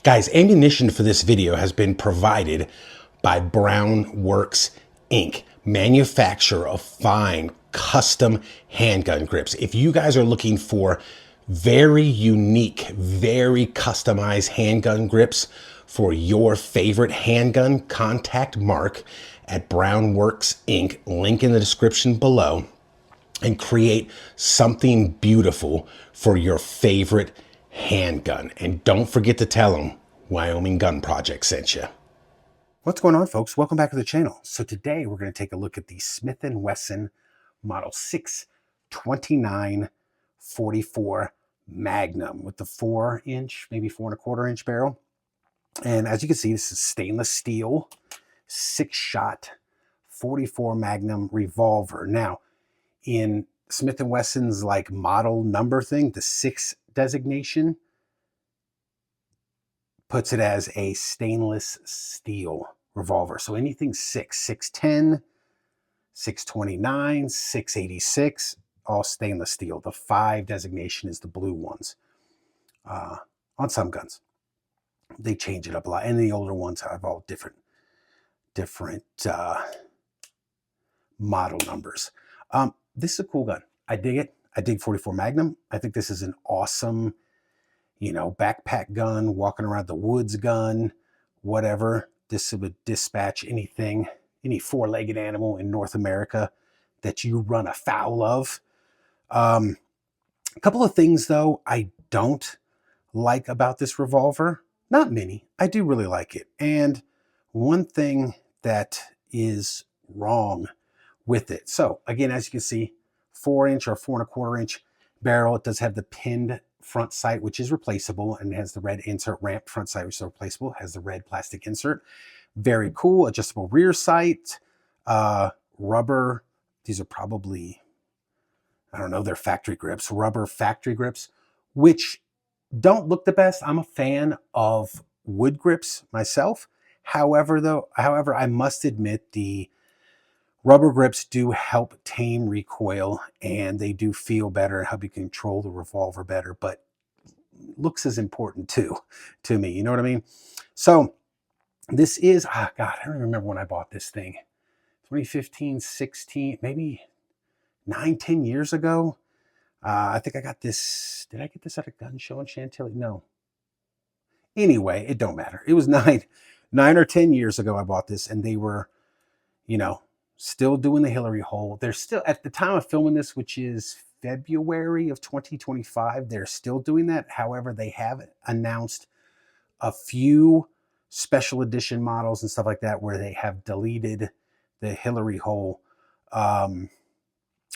Guys, ammunition for this video has been provided by Browne Works Inc., manufacturer of fine custom handgun grips. If you guys are looking for very unique, very customized handgun grips for your favorite handgun, contact Mark at Browne Works Inc., link in the description below, and create something beautiful for your favorite handgun. And don't forget to tell them Wyoming Gun Project sent you. What's going on, folks? Welcome back to the channel. So today we're going to take a look at the Smith & Wesson Model 629-44 Magnum with the 4-inch, maybe 4¼ inch barrel. And as you can see, this is stainless steel, 6-shot 44 Magnum revolver. Now, in Smith & Wesson's like model number thing, the 6 designation puts it as a stainless steel revolver. So anything 610, 629, 686, all stainless steel. The 5 designation is the blue ones on some guns. They change it up a lot. And the older ones have all different model numbers. This is a cool gun. I dig it. I dig 44 Magnum. I think this is an awesome, backpack gun, walking around the woods gun, whatever. This would dispatch anything, any 4-legged animal in North America that you run afoul of. A couple of things, though, I don't like about this revolver. Not many. I do really like it. And one thing that is wrong with it. So again, as you can see, 4-inch or 4¼ inch barrel. It does have the pinned front sight, which is replaceable, and has the red insert ramp front sight, which is replaceable. It has the red plastic insert. Very cool. Adjustable rear sight, rubber. These are probably, I don't know, they're factory grips, rubber factory grips, which don't look the best. I'm a fan of wood grips myself. However, I must admit the rubber grips do help tame recoil, and they do feel better and help you control the revolver better, but looks is important too, to me. You know what I mean? So this is, God, I don't remember when I bought this thing. 2015, 16, maybe 9, 10 years ago. I think I got this. Did I get this at a gun show in Chantilly? No. Anyway, it don't matter. It was 9 or 10 years ago I bought this, and they were, still doing the Hillary hole. They're still, at the time of filming this, which is February of 2025, they're still doing that. However, they have announced a few special edition models and stuff like that where they have deleted the Hillary hole,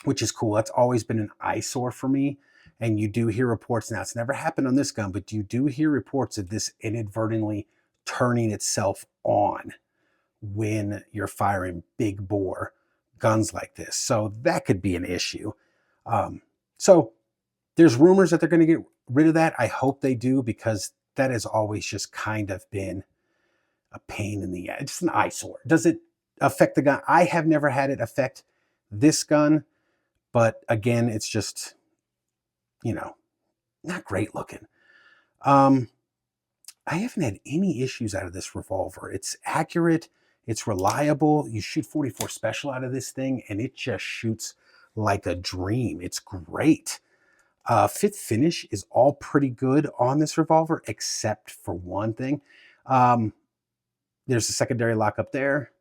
which is cool. That's always been an eyesore for me. And you do hear reports, now it's never happened on this gun, but you do hear reports of this inadvertently turning itself on when you're firing big bore guns like this. So that could be an issue. So there's rumors that they're going to get rid of that. I hope they do, because that has always just kind of been a pain in the ass. It's an eyesore. Does it affect the gun? I have never had it affect this gun, but again, it's just, not great looking. I haven't had any issues out of this revolver. It's accurate. It's reliable. You shoot 44 special out of this thing, and it just shoots like a dream. It's great. Fit finish is all pretty good on this revolver, except for one thing. There's a secondary lockup there.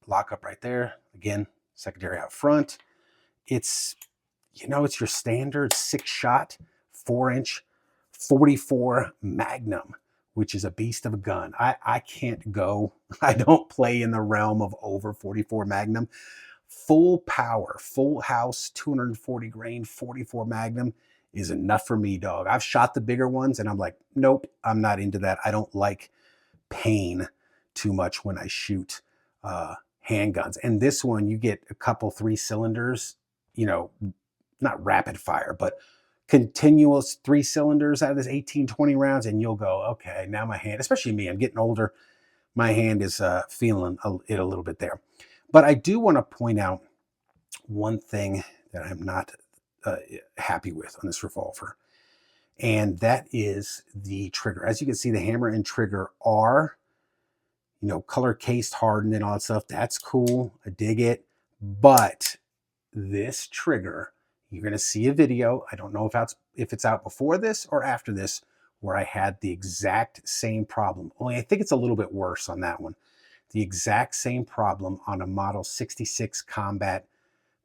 Lockup right there. Again, secondary out front. It's, it's your standard 6-shot, 4-inch, 44 Magnum, which is a beast of a gun. I can't go. I don't play in the realm of over 44 Magnum. Full power, full house, 240 grain, 44 Magnum is enough for me, dog. I've shot the bigger ones, and I'm like, nope, I'm not into that. I don't like pain too much when I shoot handguns. And this one, you get a couple 3 cylinders, not rapid fire, but continuous 3 cylinders out of this 18, 20 rounds, and you'll go, okay, now my hand, especially me, I'm getting older, my hand is feeling it a little bit there. But I do want to point out one thing that I'm not happy with on this revolver. And that is the trigger. As you can see, the hammer and trigger are, you know, color cased, hardened, and all that stuff. That's cool. I dig it. But this trigger, you're going to see a video. I don't know if it's out before this or after this, where I had the exact same problem. Only I think it's a little bit worse on that one. The exact same problem on a Model 66 Combat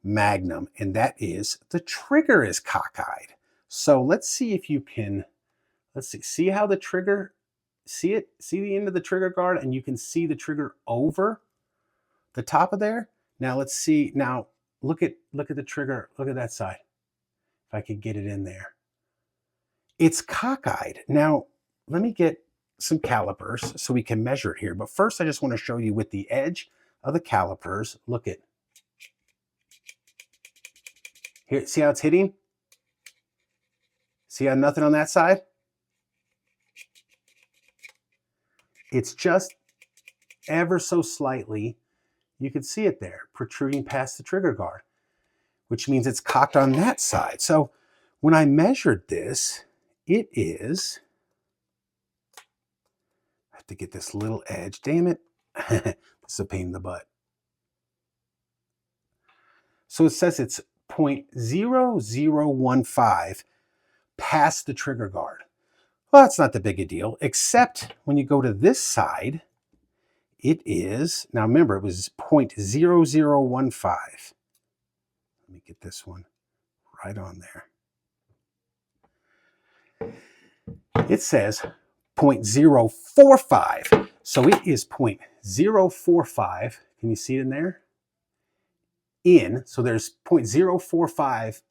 Magnum, and that is the trigger is cockeyed. So let's see if you can, let's see how the trigger, see the end of the trigger guard, and you can see the trigger over the top of there. Now let's see, now look at the trigger, look at that side. If I could get it in there. It's cockeyed. Now, let me get some calipers so we can measure it here. But first, I just want to show you with the edge of the calipers. Look at here. See how it's hitting? See how nothing on that side? It's just ever so slightly. You can see it there, protruding past the trigger guard, which means it's cocked on that side. So when I measured this, it is, I have to get this little edge, damn it. This is a pain in the butt. So it says it's 0.0015 past the trigger guard. Well, that's not the big a deal, except when you go to this side, it is, now remember, it was 0.0015. Let me get this one right on there. It says 0.045. So it is 0.045. Can you see it in there? So there's 0.045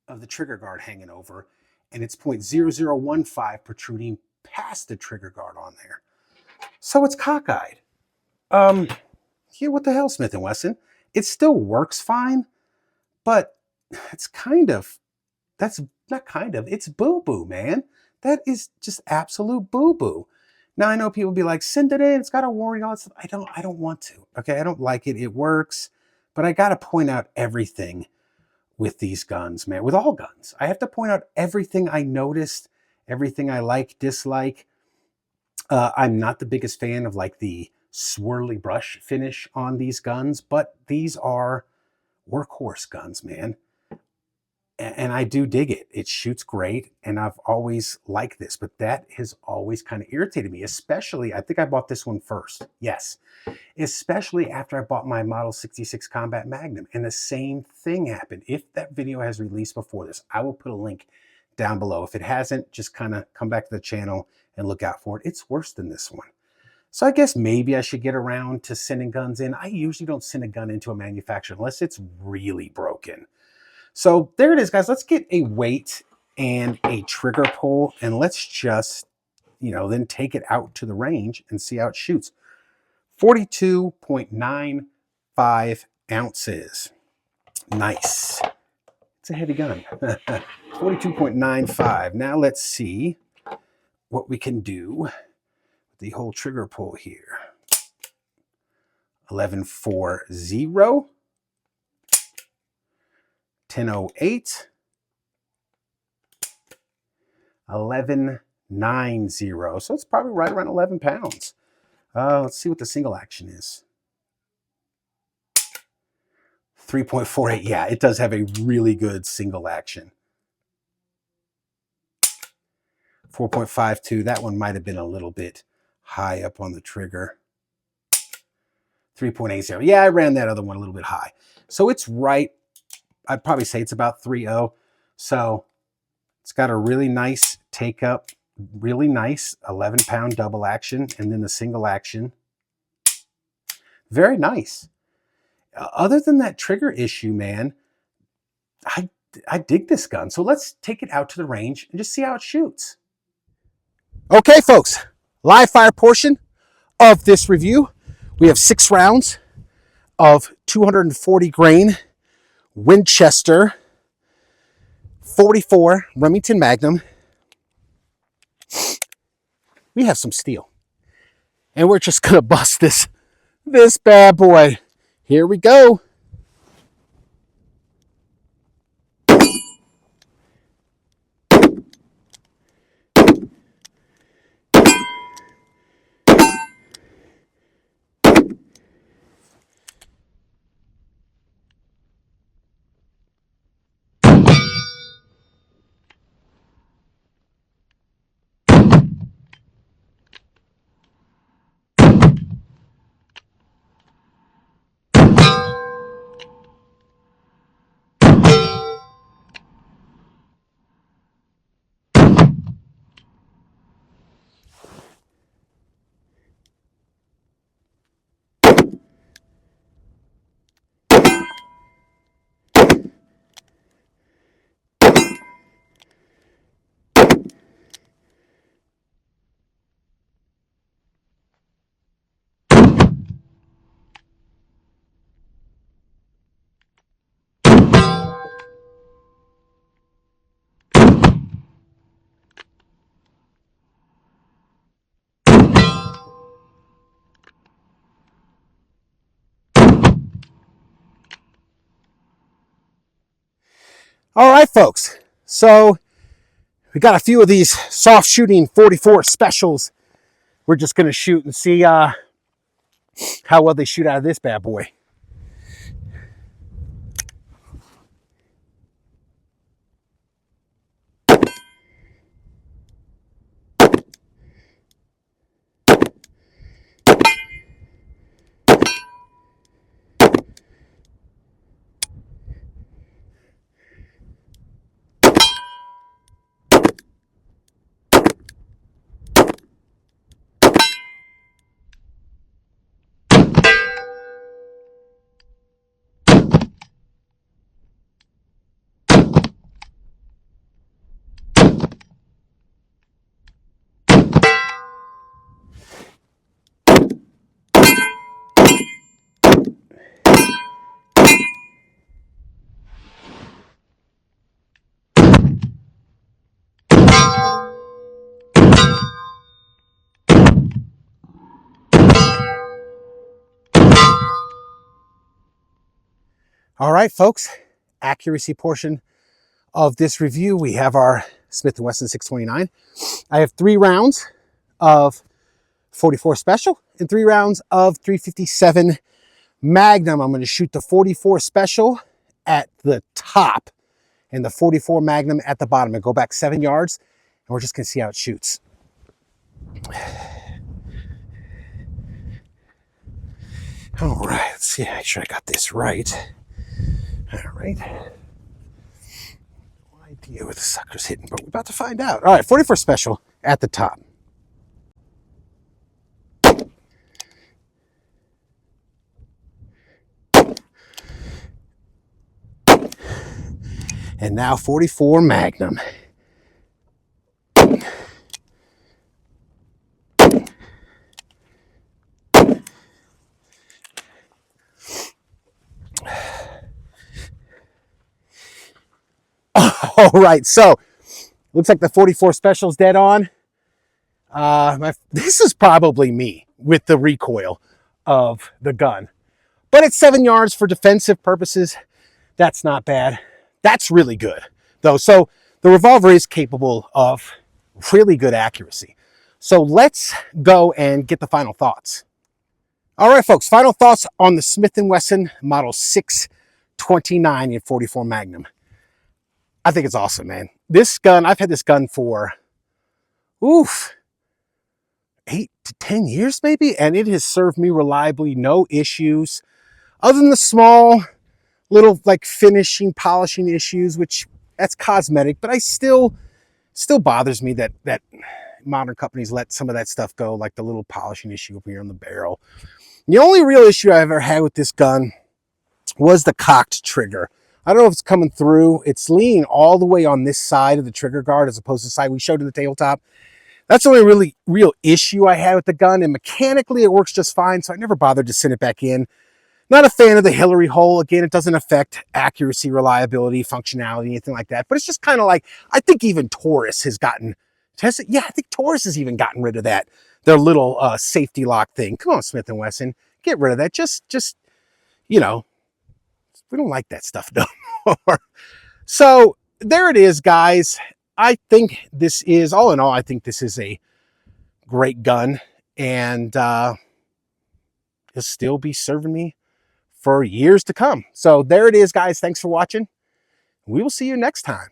of the trigger guard hanging over, and it's 0.0015 protruding past the trigger guard on there. So it's cockeyed. Yeah, what the hell, Smith & Wesson? It still works fine, but it's it's boo-boo, man. That is just absolute boo-boo. Now, I know people be like, send it in, it's got a warning, all that stuff. I don't want to, okay? I don't like it, it works, but I gotta point out everything with these guns, man, with all guns. I have to point out everything I noticed, everything I like, dislike. I'm not the biggest fan of like the swirly brush finish on these guns, but these are workhorse guns, man. And I do dig it. It shoots great, and I've always liked this, but that has always kind of irritated me, especially, I think I bought this one first. Yes, especially after I bought my Model 66 Combat Magnum, and the same thing happened. If that video has released before this, I will put a link down below. If it hasn't, just kind of come back to the channel and look out for it. It's worse than this one. So I guess maybe I should get around to sending guns in. I usually don't send a gun into a manufacturer unless it's really broken. So there it is, guys. Let's get a weight and a trigger pull, and let's just, then take it out to the range and see how it shoots. 42.95 ounces. Nice. It's a heavy gun. 42.95. Now let's see what we can do with the whole trigger pull here. 11.40. 10.08, 11.90. So it's probably right around 11 pounds. Let's see what the single action is. 3.48. Yeah, it does have a really good single action. 4.52. That one might have been a little bit high up on the trigger. 3.80. Yeah, I ran that other one a little bit high. So it's right. I'd probably say it's about 3.0. So it's got a really nice take up, really nice 11-pound double action, and then the single action. Very nice. Other than that trigger issue, man, I dig this gun. So let's take it out to the range and just see how it shoots. Okay, folks, live fire portion of this review. We have 6 rounds of 240 grain Winchester 44 Remington Magnum. We have some steel, and we're just gonna bust this bad boy. Here we go. All right, folks. So we got a few of these soft shooting 44 specials. We're just going to shoot and see how well they shoot out of this bad boy. All right, folks. Accuracy portion of this review. We have our Smith & Wesson 629. I have 3 rounds of 44 Special and 3 rounds of 357 Magnum. I'm going to shoot the 44 Special at the top and the 44 Magnum at the bottom and go back 7 yards, and we're just going to see how it shoots. All right, let's see, make sure I got this right. All right. No idea where the sucker's hitting, but we're about to find out. All right, 44 Special at the top. And now 44 Magnum. All right, so looks like the 44 Special's dead on. This is probably me with the recoil of the gun. But it's 7 yards for defensive purposes. That's not bad. That's really good, though. So the revolver is capable of really good accuracy. So let's go and get the final thoughts. All right, folks, final thoughts on the Smith & Wesson Model 629 in 44 Magnum. I think it's awesome, man. This gun, I've had this gun for, 8 to 10 years maybe, and it has served me reliably, no issues, other than the small little like finishing, polishing issues, which that's cosmetic, but I still bothers me that modern companies let some of that stuff go, like the little polishing issue up here on the barrel. The only real issue I've ever had with this gun was the cocked trigger. I don't know if it's coming through. It's leaning all the way on this side of the trigger guard as opposed to the side we showed in the tabletop. That's the only really real issue I had with the gun, and mechanically it works just fine, so I never bothered to send it back in. Not a fan of the Hillary hole. Again, it doesn't affect accuracy, reliability, functionality, anything like that. But it's just kind of like, I think even Taurus has gotten, I think Taurus has even gotten rid of that. Their little safety lock thing. Come on, Smith & Wesson, get rid of that. Just, you know, we don't like that stuff no more. So there it is, guys. I think this is, all in all, I think this is a great gun. And it'll still be serving me for years to come. So there it is, guys. Thanks for watching. We will see you next time.